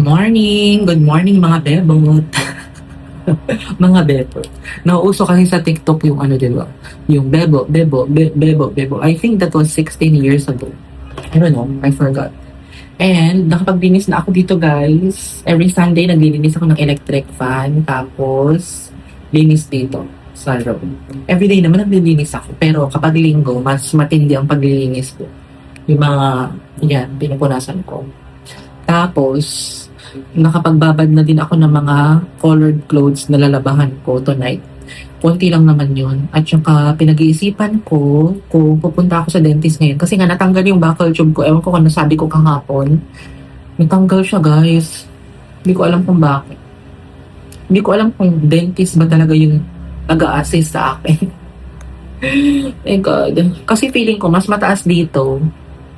Morning! Good morning mga bebot! Mga bebo. Nauuso kasi sa TikTok yung ano, diba? Yung bebo. I think that was 16 years ago. I don't know, I forgot. And nakapagdinis na ako dito guys. Every Sunday naglilinis ako ng electric fan. Tapos linis dito sa room. Everyday naman naglilinis ako. Pero kapag linggo, mas matindi ang paglilinis ko. Yung mga, yan, pinupunasan ko. Tapos, nakapagbabad na din ako ng mga colored clothes na lalabahan ko tonight. Konti lang naman yun. At saka pinag-iisipan ko kung pupunta ako sa dentist ngayon. Kasi nga natanggal yung buccal tube ko. Ewan ko kung nasabi ko kahapon. Natanggal siya guys. Hindi ko alam kung bakit. Hindi ko alam kung dentist ba talaga yung nag-a-assist sa akin. My God. Kasi feeling ko mas mataas dito.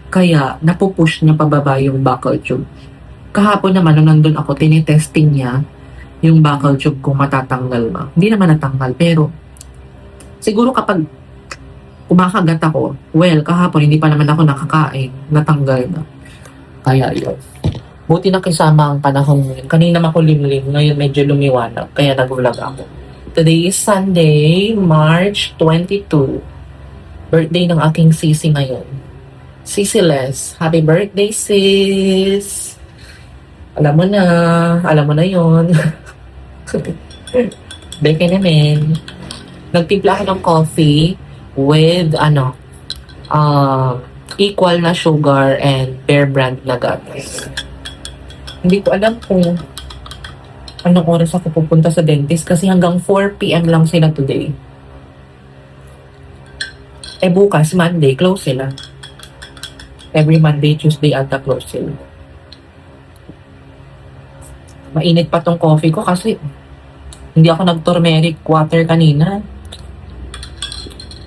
Kaya napupush niya pababa yung buccal tube. Kahapon naman, nung nandun ako, tinitesting niya yung buccal tube kung matatanggal ba. Hindi naman natanggal, pero siguro kapag kumakagat ako, well, kahapon hindi pa naman ako nakakain, natanggal na. Kaya yun. Buti na kasama ang panahon ngayon. Kanina makulimlim, ngayon medyo lumiwanag, kaya nag-vlog ako. Today is Sunday, March 22. Birthday ng aking sisi ngayon. Sisi Les, happy birthday sis! Alam mo na yun. Beke naman. Nagtimpla ako ng coffee with, equal na sugar and Bear Brand na gatas. Hindi ko alam kung anong oras ako pupunta sa dentist kasi hanggang 4 p.m. lang sila today. Bukas, Monday, close sila. Every Monday, Tuesday, ata close sila. Mainit pa tong coffee ko kasi hindi ako nag-turmeric water kanina.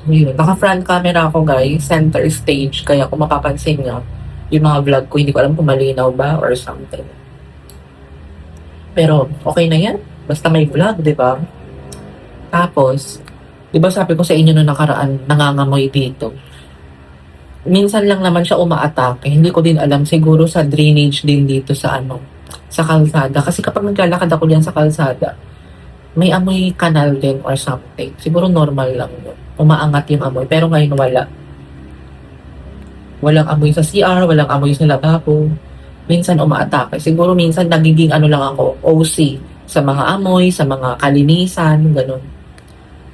Yun. Naka-front camera ako guys, center stage. Kaya kung mapapansin nyo, yung mga vlog ko, hindi ko alam kung malinaw ba or something. Pero okay na yan. Basta may vlog, di ba? Tapos, di ba sabi ko sa inyo nung nakaraan, nangangamoy dito. Minsan lang naman siya umaatake. Hindi ko din alam, siguro sa drainage din dito sa sa kalsada. Kasi kapag naglalakad ako diyan sa kalsada, may amoy kanal din or something. Siguro normal lang yun. Umaangat yung amoy. Pero ngayon wala. Walang amoy sa CR, walang amoy sa lababo. Minsan umaatake. Siguro minsan nagiging lang ako, OC. Sa mga amoy, sa mga kalinisan, ganun.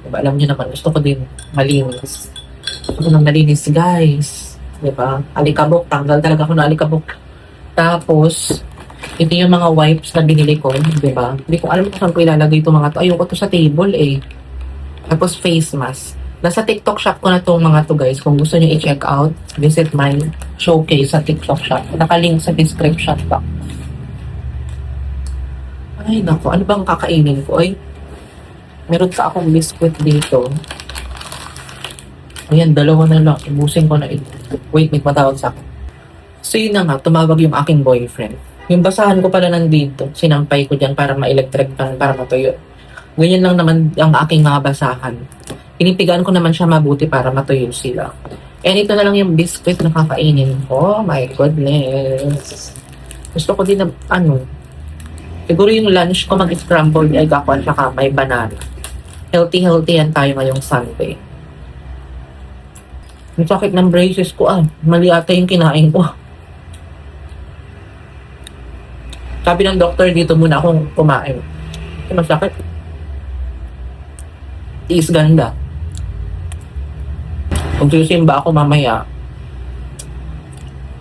Diba? Alam niyo naman, gusto ko din malinis. Gusto ko nang malinis, guys. Diba? Alikabok, tanggal talaga ako na alikabok. Tapos, ito yung mga wipes na binili ko, di ba? Hindi ko alam kung saan ko ilalagay itong mga to. Ayoko to sa table eh. Tapos face mask. Nasa TikTok shop ko na itong mga to guys. Kung gusto nyo i-check out, visit my showcase sa TikTok shop. Nakalink sa description box. Ay naku, ano bang kakainin ko? Ay, meron sa akong biscuit dito. Ayan, dalawa na lang. Ibusin ko na ito. Wait, may matawag sa akin. So yun na nga, tumawag yung aking boyfriend. Yung basahan ko pala nandito, sinampay ko dyan para ma-electric pan, para matuyo. Ganyan lang naman ang aking mga basahan. Pinipigaan ko naman siya mabuti para matuyo sila. And ito na lang yung biscuit na kakainin ko. Oh my goodness. Gusto ko din na, siguro yung lunch ko mag-scrambled egg ako at saka may banana. Healthy yan tayo ngayong Sunday. Ang sakit ng braces ko mali ata yung kinain ko. Sabi ng doktor, dito muna akong kumain. Kasi masakit. Is ganda. Kung susimba ako mamaya,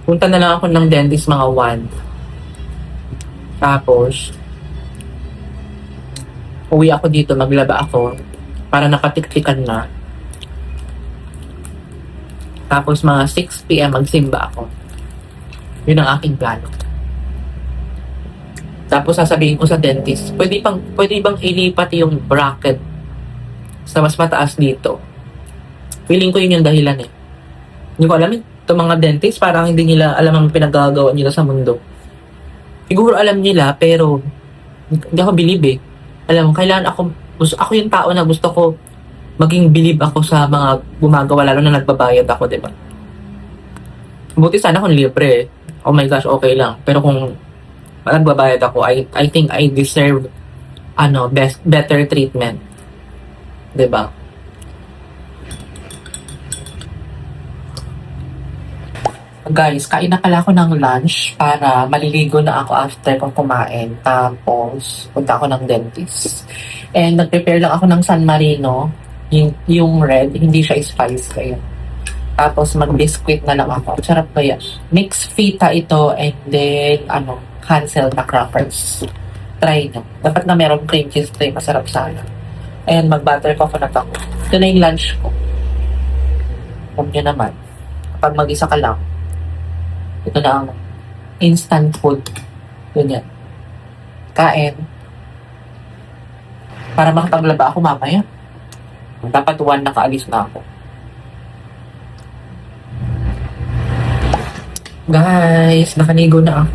punta na lang ako ng dentist mga 1. Tapos, uwi ako dito, maglaba ako para nakatiktikan na. Tapos mga 6 p.m. magsimba ako. Yun ang aking plano. Tapos sasabihin ko sa dentist, pwede bang ilipat yung bracket sa mas mataas dito? Feeling ko yun yung dahilan eh. Hindi ko alam itong mga dentist, parang hindi nila alam ang pinagagawa nila sa mundo. Siguro alam nila, pero hindi ako believe eh. Alam mo, kailangan ako yung tao na gusto ko maging believe ako sa mga gumagawa, lalo na nagbabayad ako, di ba? Buti sana kung libre. Oh my gosh, okay lang. Pero kung nagbabayad ako, I think I deserve better treatment. 'Di ba? Guys, kain na pala ako ng lunch para maliligo na ako after kong kumain. Tapos, punta ako ng dentist. And nag-prepare lang ako ng San Marino. Yung red, hindi siya spice. Kaya. Tapos, mag-biscuit na lang ako. Sarap ba yan? Mixed fita ito and then, cancel na crackers. Try nyo. Dapat na meron cream cheese tray. Masarap sana. And mag-butter coconut ako. Ito na yung lunch ko. Alam nyo naman. Kapag mag-isa ka lang, ito na ang instant food. Ganyan. Kain. Para makapaglaba ako mamaya. Dapat 1 nakaalis na ako. Guys, nakaligo na ako.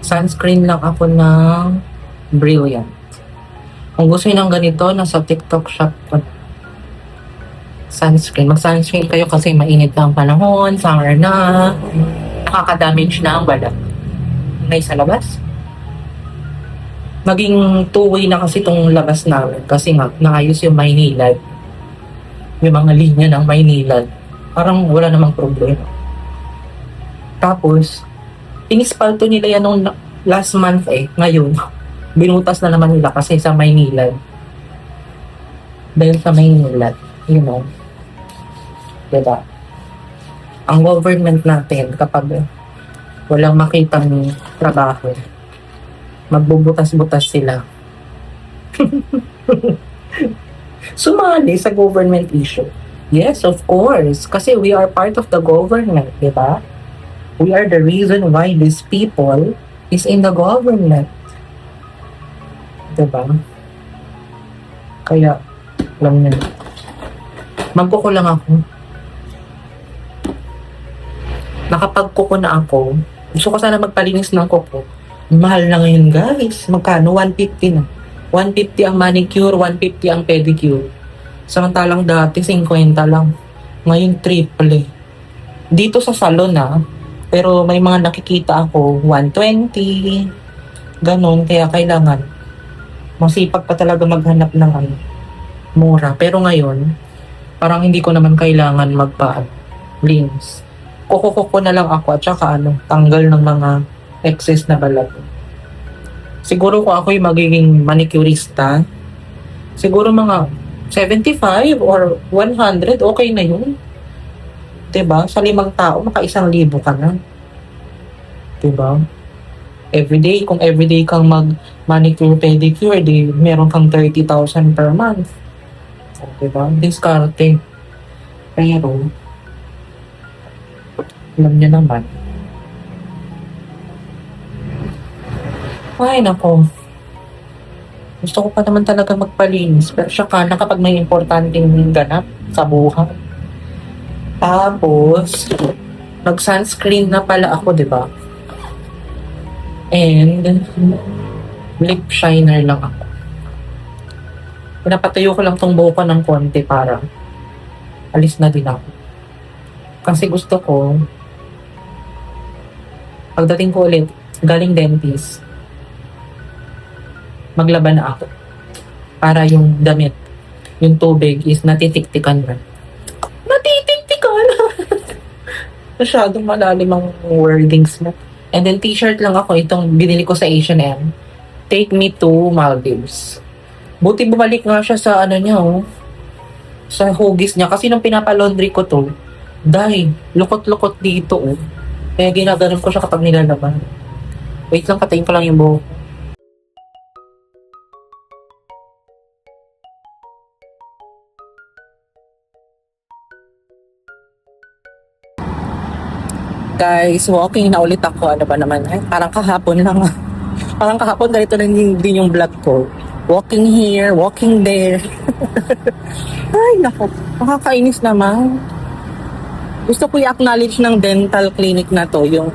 Sunscreen lang ako ng Brilliant. Kung gusto nyo ng ganito, nasa TikTok shop ko. Sunscreen. Mag-sunscreen kayo kasi mainit na ang panahon, summer na, nakaka-damage na ang balat. Ngay sa labas. Maging two-way na kasi itong labas namin kasi nga, naayos yung Maynilad. Yung mga linya ng Maynilad. Parang wala namang problema. Tapos, inispalto nila yan nung last month ngayon. Binutas na naman nila kasi sa Maynilad. Dahil sa Maynilad, you know. Diba? Ang government natin, kapag walang makitang trabaho, magbubutas-butas sila. Sumali sa government issue. Yes, of course. Kasi we are part of the government, diba? We are the reason why these people is in the government. Diba? Kaya, alam nyo, magkuko lang ako. Nakapagkuko na ako. Gusto ko sana magpalinis ng kuko. Mahal na ngayon, guys. Magkano? 150 na. 150 ang manicure, 150 ang pedicure. Samantalang dati, 50 lang. Ngayon, triple. Dito sa salon pero may mga nakikita ako, 120. Ganon, kaya kailangan masipag pa talaga maghanap ng mura. Pero ngayon, parang hindi ko naman kailangan magpa-linis. Kuko na lang ako at saka tanggal ng mga excess na balat. Siguro kung ako yung magiging manicurista, siguro mga 75 or 100, okay na yun. Diba? Sa 5 tao, maka 1,000 ka na. Diba? Everyday, kung everyday kang mag-manicure, pedicure, di meron kang 30,000 per month. Diba? Diskarte. Pero, alam niyo naman. Ay, nako. Gusto ko pa naman talaga magpalinis. Pero saka na kapag may importanteng ganap sa buhay. Tapos, nag-sunscreen na pala ako, di ba? And, lip shiner lang ako. Pinapatayo ko lang tong buhok ko ng konti para alis na din ako. Kasi gusto ko, pagdating ko ulit, galing dentist, maglaban na ako. Para yung damit, yung tubig is natitiktikan na. Natitiktikan! Masyadong malalim ang wordings na. And then t-shirt lang ako, itong binili ko sa H&M. Take me to Maldives. Buti bumalik nga siya sa niya, sa hugis niya. Kasi nung pinapalaundry ko to, dahil lukot-lukot dito, kaya ginaganon ko siya kapag nilalaban. Wait lang, patayin ko lang yung buhok. Guys, walking na ulit ako. Ano ba naman? Parang kahapon lang. Parang kahapon ganito lang din yung vlog ko. Walking here, walking there. Ay, naku. Nakakainis naman. Gusto ko i-acknowledge ng dental clinic na to yung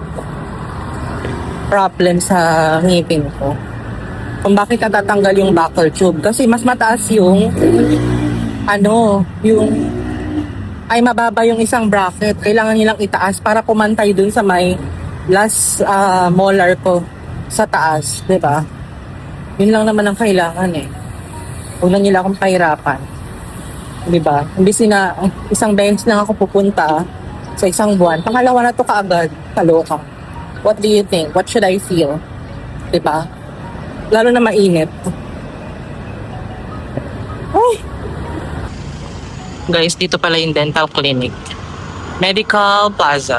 problem sa ngipin ko. Kung bakit natatanggal yung buccal tube. Kasi mas mataas yung yung ay mababa yung isang bracket. Kailangan nilang itaas para pumantay dun sa may last molar ko sa taas, 'di ba? Yun lang naman ang kailangan eh. Huwag na nila akong pahirapan. 'Di ba? Imbis na isang beses lang ako pupunta sa isang buwan. Pangalawa na to kaagad. Kaloka. What do you think? What should I feel? 'Di ba? Lalo na mainit. Ay. Guys, dito pala yung dental clinic. Medical Plaza.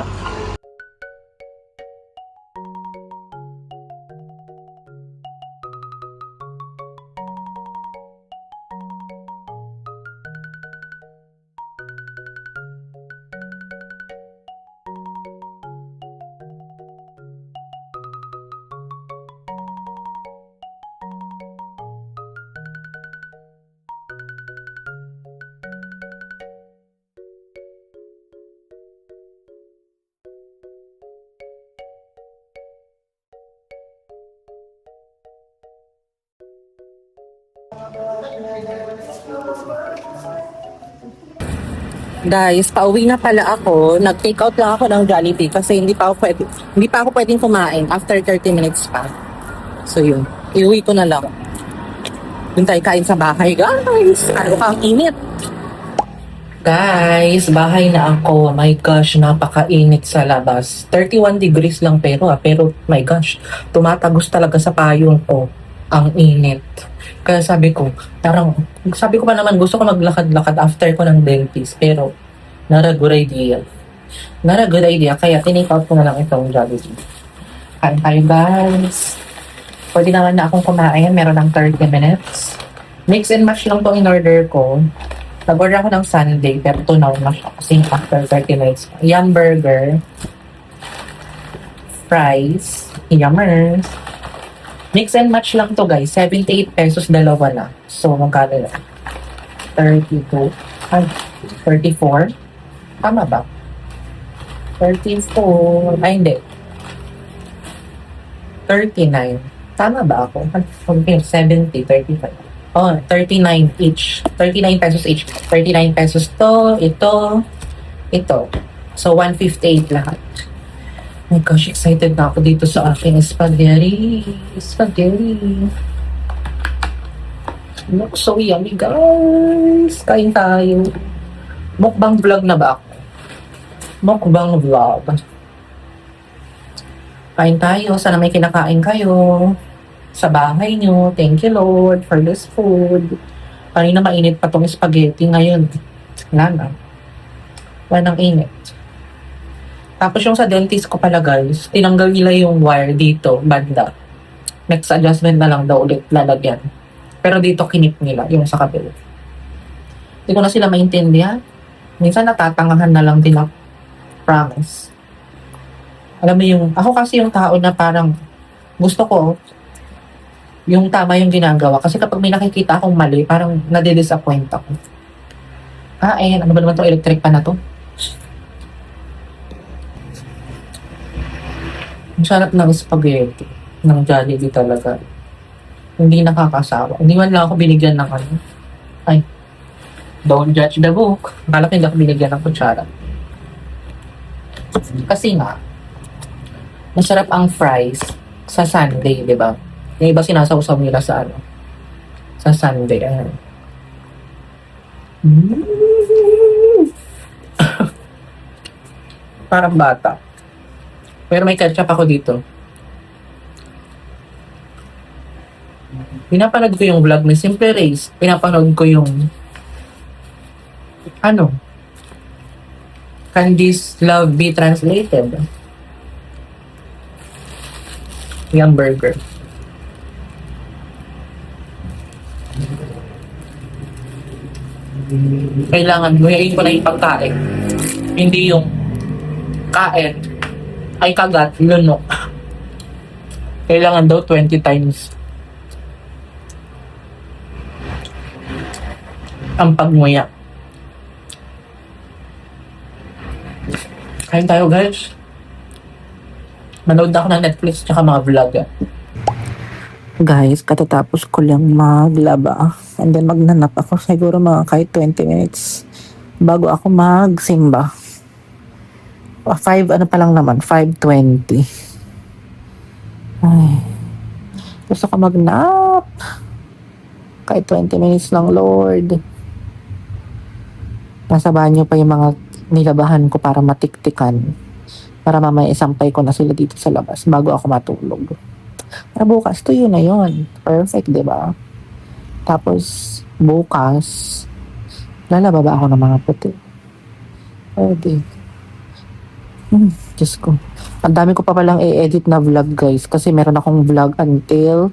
Guys, pauwi na pala ako. Nag-take out lang ako ng Jollibee kasi hindi pa ako pwedeng kumain after 30 minutes pa. So yun, iuwi ko na lang. Doon tayo kain sa bahay, guys. Ano ka, ang init. Guys, bahay na ako. My gosh, napakainit sa labas. 31 degrees lang pero my gosh, tumatagos talaga sa payong ko. Ang init. Kaya sabi ko pa naman gusto ko maglakad-lakad after ko ng dentist. Pero, not a good idea. Not a good idea. Kaya tinake out ko na lang itong Jollibee. Kain tayo, guys. Pwede naman na akong kumain. Meron ng 30 minutes. Mix and match lang itong in-order ko. Nag-order ako ng Sunday, pero tunaw na siya. Kasi after 30 minutes. Yum burger. Fries. Yummers. Mix and match lang to, guys. 78 pesos, dalawa na. So, magkano na? 32. Ay, 34. Tama ba? 34. Ay, hindi. 39. Tama ba ako? 70, 35. Oh, 39 each. 39 pesos each. 39 pesos to, ito. So, 158 lahat. Oh my gosh, excited na ako dito sa aking spaghetti. Look so yummy, guys. Kain tayo. Mukbang vlog na ba ako? Mukbang vlog. Kain tayo. Sana may kinakain kayo sa bahay nyo. Thank you, Lord, for this food. Kanina mainit pa tong spaghetti. Ngayon, wala na. Wala nang init. Tapos yung sa dentist ko pala, guys, tinanggal nila yung wire dito, banda. Next adjustment na lang daw ulit lalagyan. Pero dito kinip nila, yung sa kabila. Hindi ko na sila maintindihan. Minsan natatangahan na lang din ako. Promise. Alam mo yung, ako kasi yung tao na parang gusto ko yung tama yung ginagawa. Kasi kapag may nakikita akong mali, parang nade-disappoint ako. Ano ba naman itong electric pan na to? Ang sarap ng spaghetti ng Jollibee talaga. Hindi nakakasawa. Hindi man lang ako binigyan ng ano. Ay, don't judge the book. Akala ko hindi ako binigyan ng kutsara. Kasi nga, masarap ang fries sa Sunday, di ba? Yung iba sinasawsaw nila sa ano? Sa Sunday. Ayan. Parang bata. Pero may ketchup ako dito. Pinapanood ko yung vlog ni Simple Race. Pinapanood ko yung Can this love be translated? Yum burger. Kailangan guyain ko na yung pagkain. Hindi yung kain ay kagat, lunok. Kailangan daw 20 times ang pagmuya. Kain tayo, guys. Manood ako ng Netflix tsaka mga vlog. Guys, katatapos ko lang maglaba. And then magnanap ako siguro mga kahit 20 minutes bago ako magsimba. 5 ano pa lang naman, 5:20. Ay, gusto ko magnap. Kahit 20 minutes lang, Lord. Nasa banyo pa yung mga nilabahan ko para matiktikan. Para mamaya isampay ko na sila dito sa labas bago ako matulog. Para bukas, tuyo na yon. Perfect, di ba? Tapos, bukas, lalaba ba ako ng mga puti? Pwede. Diyos ko. Ang dami ko pa palang i-edit na vlog, guys. Kasi meron akong vlog until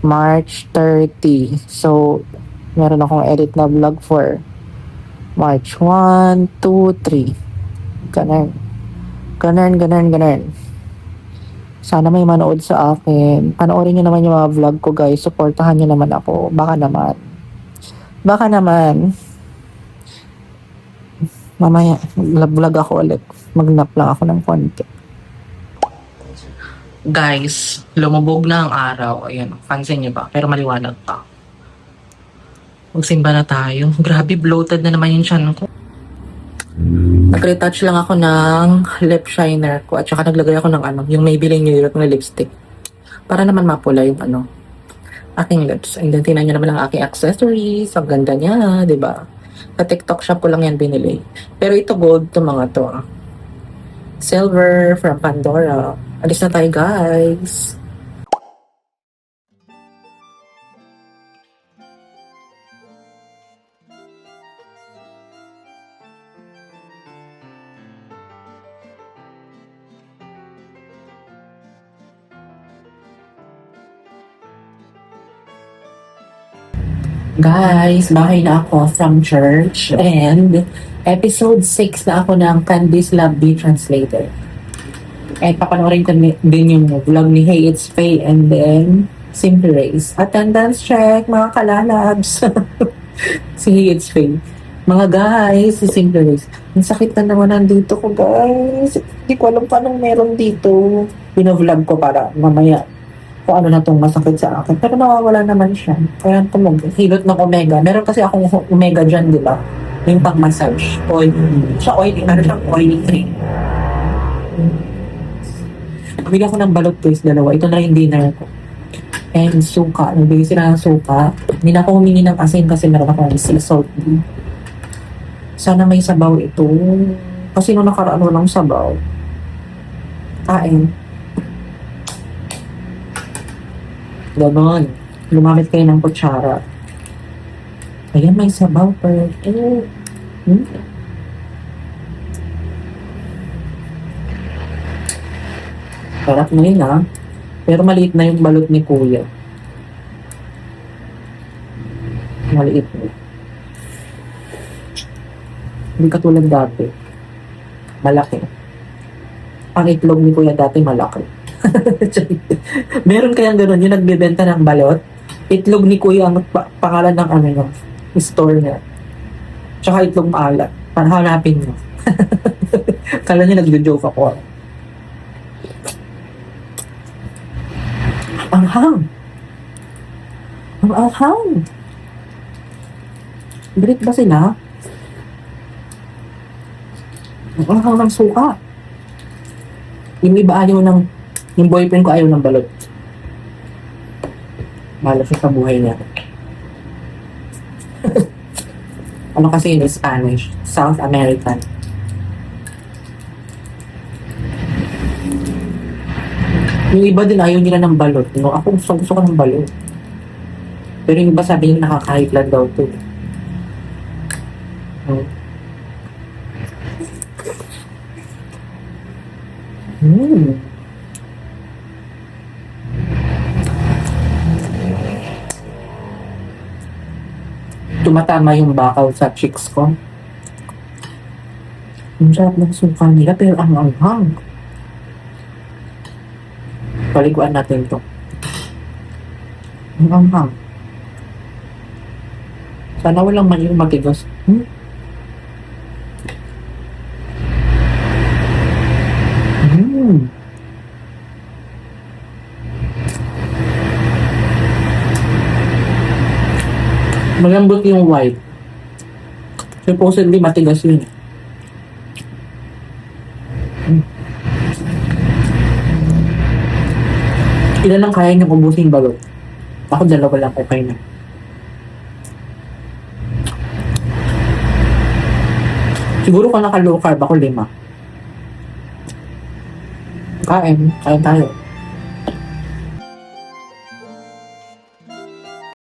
March 30. So, meron akong edit na vlog for March 1, 2, 3. Ganun. Sana may manood sa akin. Panoorin nyo naman yung mga vlog ko, guys. Supportahan nyo naman ako. Baka naman. Mamaya, vlog ako ulit. Magnap lang ako ng konti. Guys, lumubog na ang araw. Ayan, pansin nyo ba? Pero maliwanag pa. Magsimba na tayo. Grabe, bloated na naman yung tiyan ko. Nag-retouch lang ako ng lip shiner ko at saka naglagay ako ng yung Maybelline New York na lipstick. Para naman mapula yung aking lips. And then tingnan nyo naman ang aking accessories. Ang ganda niya, di ba? Sa TikTok shop ko lang yan binili. Pero ito gold to mga to. Silver from Pandora. Alis na tayo, guys. Guys, bahay na ako from church and episode 6 na ako ng Candice Love Be Translated. And papanoorin ko din yung vlog ni Hey It's Faye and then Simple Race. Attendance check, mga kalalabs. Si Hey It's Faye. Mga guys, si Simple Race. Ang sakit na naman nandito ko, guys. Hindi ko alam paano meron dito. Pinovlog ko para mamaya kung ano na itong masakit sa akin. Pero nawawala naman siya. Kaya hilot ng Omega. Meron kasi akong Omega dyan, di ba? Yung pang-massage. Oil. Siya oily. Meron siyang oily cream. Bumili ako ng balot guys, dalawa. Ito na yung dinner ko. And suka. Nagbigay sila ng suka. Hindi na ako humingi ng asin kasi meron akong sea salt. Sana may sabaw ito. Kasi nung nakaraan walang sabaw. Kain. Ganon. Lumamit kayo ng kutsara. Ayan, may sabaw per. Sarap na yun, ha? Pero maliit na yung balot ni Kuya. Maliit na. Hindi katulad dati. Malaki. Ang itlog ni Kuya dati malaki. Meron kayang gano'n yung nagbebenta ng balot. Itlog ni Kuya ang pangalan ng yung store niya. Tsaka itlog maalat. Hanapin mo. Kala niya nagjo-joke ako. Ang anghang. Break ba sila? Ang anghang ng suka. Yung iba ayaw yung boyfriend ko ayaw ng balot. Malas siya sa buhay niya. Ano kasi yun, Spanish. South American. Yung iba din ayaw nila ng balot. No? Ako gusto ko ng balot. Pero yung iba sabi nila nakaka-high blood daw to. Tumatama yung bakaw sa cheeks ko. Ang sarap ng suka nila pero ang anghang. Paliguan natin to. Ang anghang. Sana walang mali yung matigas. Malambot yung white. Supposedly matigas yun. Ilan ang kaya niyong ubusin balot? Ako 2 lang, okay na. Siguro kung naka-low carb ako 5. Kain tayo.